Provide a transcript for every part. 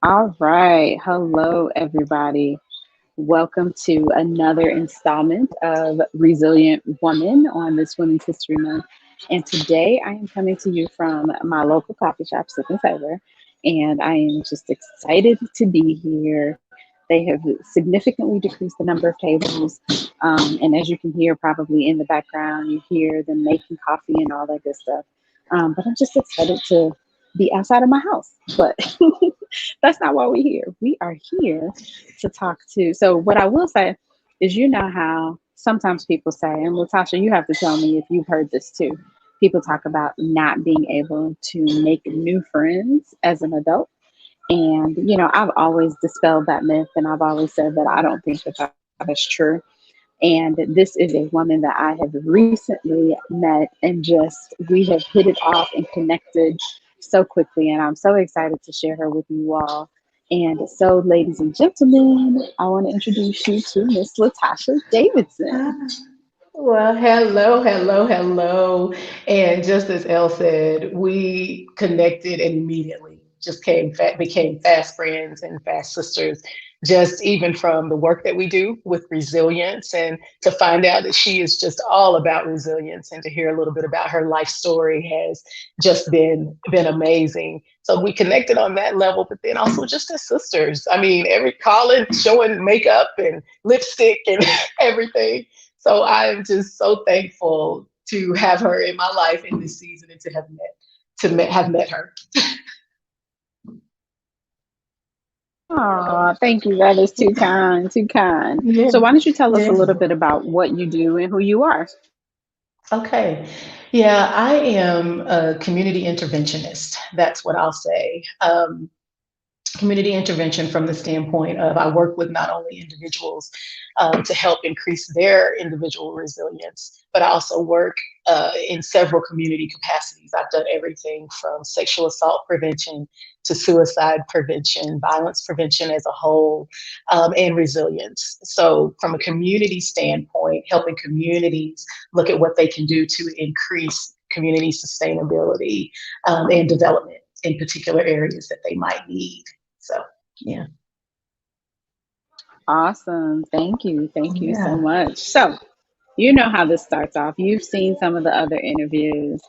All right. Hello, everybody. Welcome to another installment of Resilient Woman on this Women's History Month. And today I am coming to you from my local coffee shop, Sip and Savor. And I am just excited to be here. They have significantly decreased the number of tables. And as you can hear, probably in the background, you hear them making coffee and all that good stuff. But I'm just excited to be outside of my house. But that's not why we're here. We are here to talk to. So, what I will say is, you know how sometimes people say, and Latasha, you have to tell me if you've heard this too. People talk about not being able to make new friends as an adult. And, I've always dispelled that myth and I've always said that I don't think that that is true. And this is a woman that I have recently met, and just we have hit it off and connected so quickly. And I'm so excited to share her with you all. And so, ladies and gentlemen, I want to introduce you to Miss Latasha Davidson. Ah, Well, hello, hello, hello. And just as Elle said, we connected immediately, just became fast friends and fast sisters, just even from the work that we do with resilience and to find out that she is just all about resilience and to hear a little bit about her life story has just been amazing. So we connected on that level, but then also just as sisters. I mean, every calling, showing makeup and lipstick and everything. So I'm just so thankful to have her in my life in this season and have met her. Oh, thank you. That is too kind, too kind. Yeah, So, why don't you tell us a yeah. little bit about what you do and who you are? Okay. Yeah, I am a community interventionist. That's what I'll say. Community intervention from the standpoint of I work with not only individuals to help increase their individual resilience, but I also work in several community capacities. I've done everything from sexual assault prevention to suicide prevention, violence prevention as a whole, and resilience. So, from a community standpoint, helping communities look at what they can do to increase community sustainability and development in particular areas that they might need. So, yeah. Awesome. Thank you. Thank you so Yeah. much. So, you know how this starts off. You've seen some of the other interviews.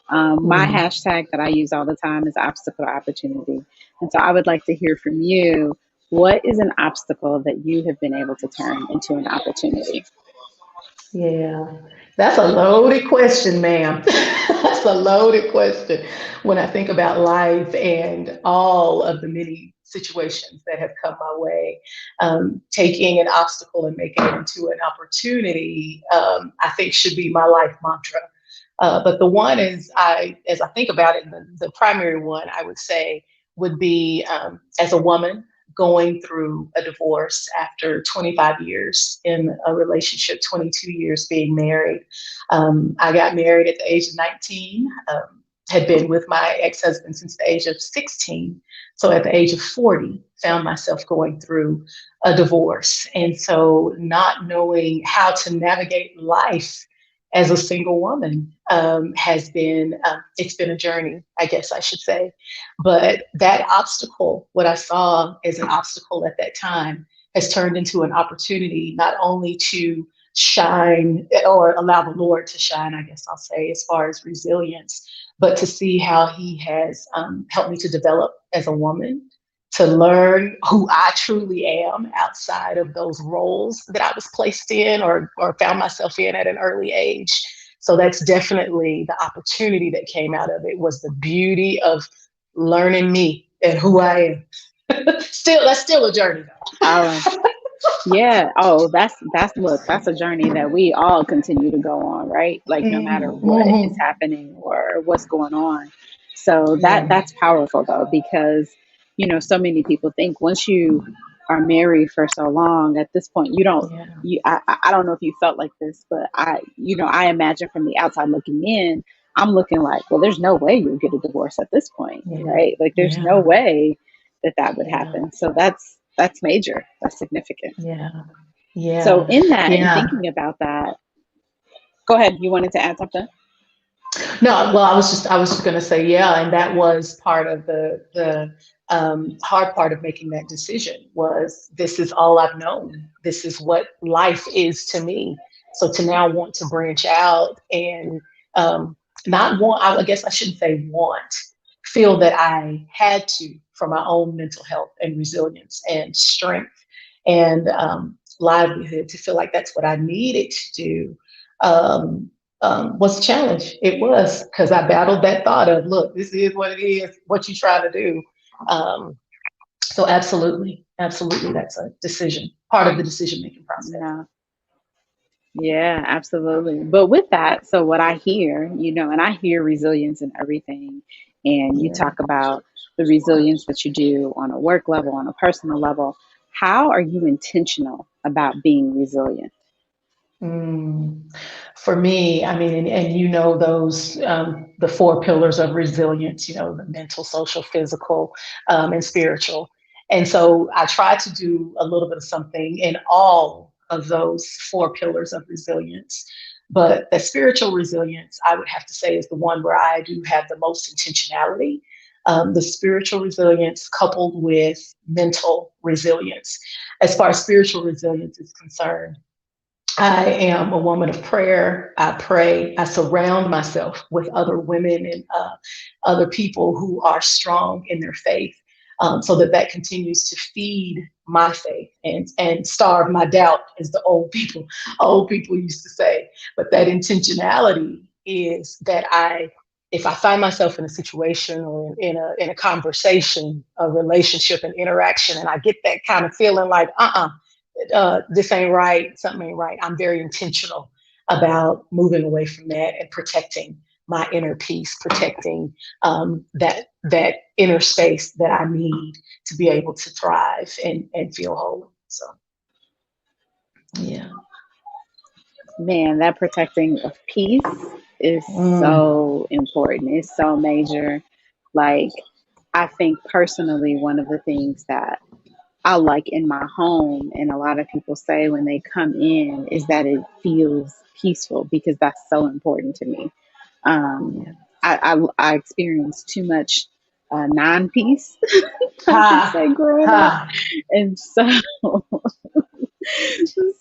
My Mm. hashtag that I use all the time is obstacle opportunity. And so I would like to hear from you. What is an obstacle that you have been able to turn into an opportunity? Yeah, that's a loaded question, ma'am. That's a loaded question. When I think about life and all of the many situations that have come my way, taking an obstacle and making it into an opportunity, I think should be my life mantra. But the one is, as I think about it, the primary one I would say would be as a woman going through a divorce after 25 years in a relationship, 22 years being married. I got married at the age of 19, had been with my ex husband since the age of 16. So at the age of 40, found myself going through a divorce. And so not knowing how to navigate life as a single woman has been it's been a journey, I guess I should say. But that obstacle, what I saw as an obstacle at that time, has turned into an opportunity not only to shine or allow the Lord to shine, I guess I'll say, as far as resilience, but to see how He has helped me to develop as a woman, to learn who I truly am outside of those roles that I was placed in or found myself in at an early age. So that's definitely the opportunity that came out of it was the beauty of learning me and who I am. Still, that's still a journey though. Oh, yeah. Oh, that's look, that's a journey that we all continue to go on, right? Like no matter what is Mm-hmm. happening or what's going on. So Yeah. that's powerful though, because so many people think once you are married for so long, at this point you don't Yeah. I don't know if you felt like this, but I imagine from the outside looking in, I'm looking like, well, there's no way you'll get a divorce at this point, Yeah. right? Like there's no Yeah. way that that would Yeah. happen. So that's major. That's significant. Yeah. So Yeah. in that and Yeah. thinking about that, go ahead. You wanted to add something? No, well, I was just going to say, yeah, and that was part of the hard part of making that decision was this is all I've known. This is what life is to me. So to now want to branch out and um, not want, I guess I shouldn't say want, feel that I had to for my own mental health and resilience and strength and livelihood to feel like that's what I needed to do um, was a challenge. It was because I battled that thought of, look, this is what it is, what you try to do. Um, so absolutely, absolutely, that's a decision, part of the decision making process. No. Yeah, absolutely. But with that, so what I hear, and I hear resilience in everything, and you Yeah. talk about the resilience that you do on a work level, on a personal level. How are you intentional about being resilient? Mm. For me, I mean, and you know those the four pillars of resilience. You know, the mental, social, physical, and spiritual. And so I try to do a little bit of something in all of those four pillars of resilience. But the spiritual resilience, I would have to say, is the one where I do have the most intentionality. The spiritual resilience coupled with mental resilience. As far as spiritual resilience is concerned, I am a woman of prayer. I pray. I surround myself with other women and other people who are strong in their faith, so that that continues to feed my faith and starve my doubt, as the old people used to say. But that intentionality is that if I find myself in a situation or in a conversation, a relationship, an interaction, and I get that kind of feeling like, this ain't right, something ain't right. I'm very intentional about moving away from that and protecting my inner peace, protecting that inner space that I need to be able to thrive and feel whole. So yeah. Man, that protecting of peace is Mm. so important. It's so major. Like, I think personally, one of the things that I like in my home, and a lot of people say when they come in, is that it feels peaceful because that's so important to me. Um, Yeah. I experienced too much non peace, I should Ha say, growing up. ha. And so,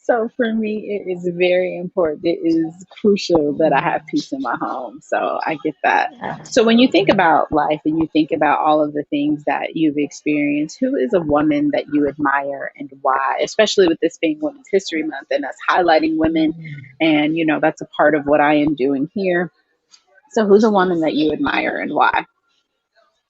so for me, it is very important. It is crucial that I have Mm. peace in my home. So I get that. So when you think Absolutely. about life and you think about all of the things that you've experienced, who is a woman that you admire and why? Especially with this being Women's History Month and us highlighting women, Mm. and that's a part of what I am doing here. So who's a woman that you admire and why?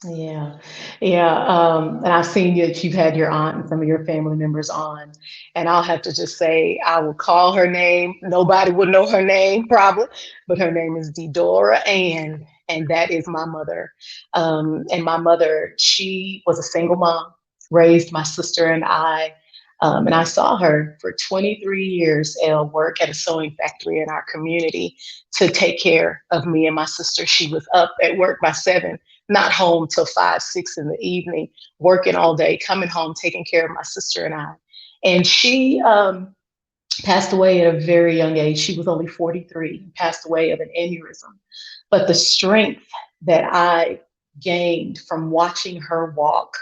Yeah, yeah. And I've seen you that you've had your aunt and some of your family members on, and I'll have to just say I will call her name. Nobody would know her name probably, but her name is Dedora Ann, and that is my mother. And my mother, she was a single mom, raised my sister and I. And I saw her for 23 years, Elle, work at a sewing factory in our community to take care of me and my sister. She was up at work by 7, not home till 5, 6 in the evening, working all day, coming home, taking care of my sister and I. And she passed away at a very young age. She was only 43, passed away of an aneurysm. But the strength that I gained from watching her walk,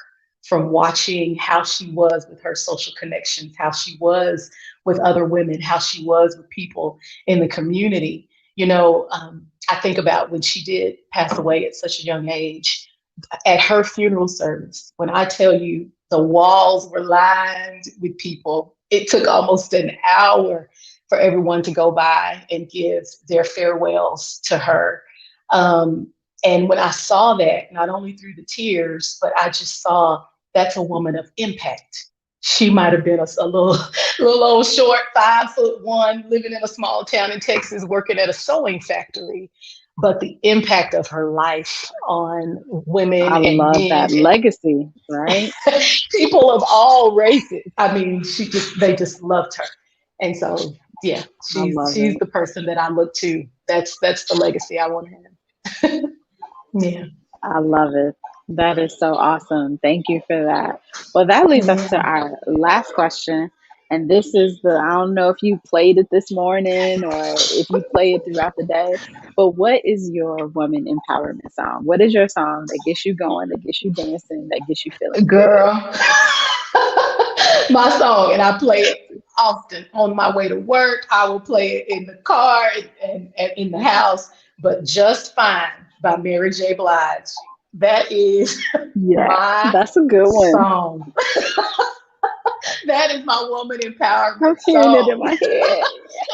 from watching how she was with her social connections, how she was with other women, how she was with people in the community. I think about when she did pass away at such a young age, at her funeral service, when I tell you the walls were lined with people, it took almost an hour for everyone to go by and give their farewells to her. Um, and when I saw that, not only through the tears, but I just saw that's a woman of impact. She might have been a little, little old short 5'1", living in a small town in Texas, working at a sewing factory, but the impact of her life on women I and love men that legacy, right? and people of all races. I mean, they just loved her. And so yeah, I she's love she's it. the person that I look to. That's the legacy I want to have. Yeah. I love it. That is so awesome. Thank you for that. Well, that leads us to Yeah. our last question. And this is the, I don't know if you played it this morning or if you play it throughout the day, but what is your woman empowerment song? What is your song that gets you going, that gets you dancing, that gets you feeling good? Girl, my song, and I play it often on my way to work. I will play it in the car and in the house, but Just Fine by Mary J. Blige. That is Yeah, my that's a good one. song. That is my woman I'm empowerment hearing it in song. my head.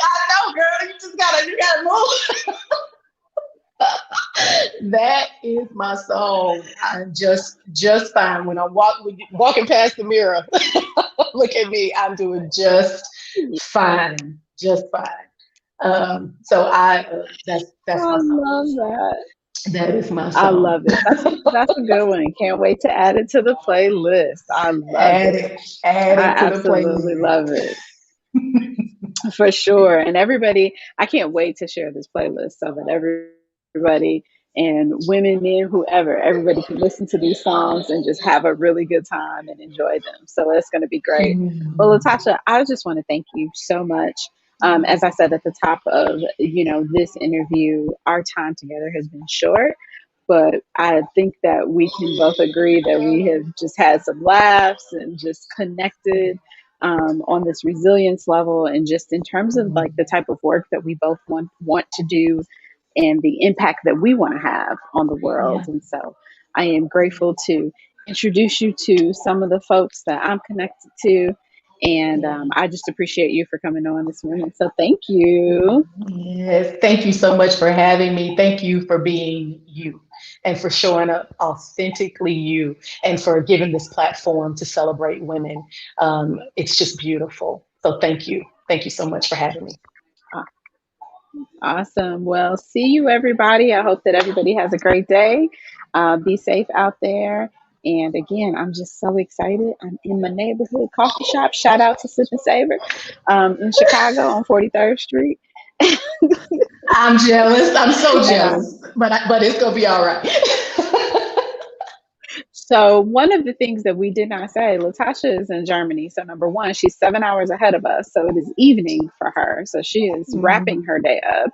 I know, girl. You gotta move. That is my song. I'm just fine when I'm walking past the mirror. Look at me. I'm doing just fine. Just fine. So that's I my song. love that. That is my I song. love it. That's a good one. Can't wait to add it to the playlist. I love Add it. it. Add I it to the absolutely playlist. love it. For sure. And everybody, I can't wait to share this playlist so that everybody and women, men, whoever, everybody can listen to these songs and just have a really good time and enjoy them. So it's going to be great. Well, Mm. Latasha, I just want to thank you so much. As I said at the top of this interview, our time together has been short, but I think that we can both agree that we have just had some laughs and just connected on this resilience level, and just in terms of like the type of work that we both want to do and the impact that we want to have on the world. Yeah. And so I am grateful to introduce you to some of the folks that I'm connected to. And Yeah. I just appreciate you for coming on this morning. So thank you. Yes, thank you so much for having me. Thank you for being you and for showing up authentically you and for giving this platform to celebrate women. It's just beautiful. So thank you. Thank you so much for having me. Awesome. Well, see you, everybody. I hope that everybody has a great day. Be safe out there. And again, I'm just so excited. I'm in my neighborhood coffee shop. Shout out to Sip and Savor in Chicago on 43rd Street. I'm jealous. I'm so And jealous, but it's gonna be all right. so, one of the things that we did not say, Latasha is in Germany. So, number one, she's 7 hours ahead of us. So, it is evening for her. So, she is wrapping Mhm. her day up.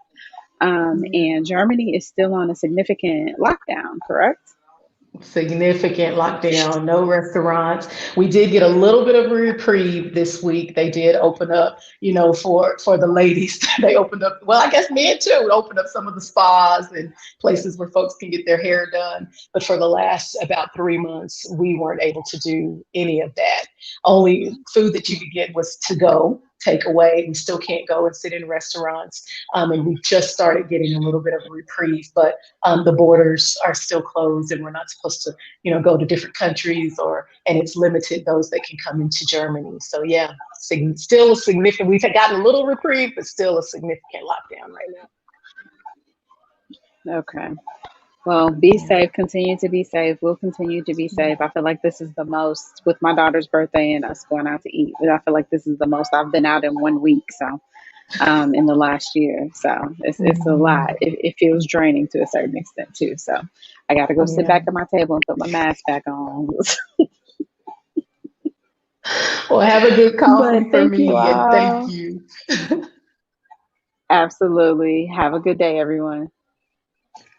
And Germany is still on a significant lockdown, correct? Significant lockdown, no restaurants. We did get a little bit of a reprieve this week. They did open up, for the ladies. They opened up, well, I guess men too, opened up some of the spas and places where folks can get their hair done. But for the last about 3 months, we weren't able to do any of that. Only food that you could get was to go, take away. We still can't go and sit in restaurants. And we just started getting a little bit of a reprieve, but the borders are still closed and we're not supposed to go to different countries, and it's limited those that can come into Germany. So yeah, still a significant, we've gotten a little reprieve, but still a significant lockdown right now. Okay. Well, be Yeah. safe. Continue to be safe. We'll continue to be safe. I feel like this is the most, with my daughter's birthday and us going out to eat, I feel like this is the most I've been out in 1 week. So, in the last year. So it's a lot. Mhm. It feels draining to a certain extent too. So I got to go sit Yeah. back at my table and put my mask back on. Well, have a good But coffee for thank you me and thank all. you. Absolutely. Have a good day, everyone.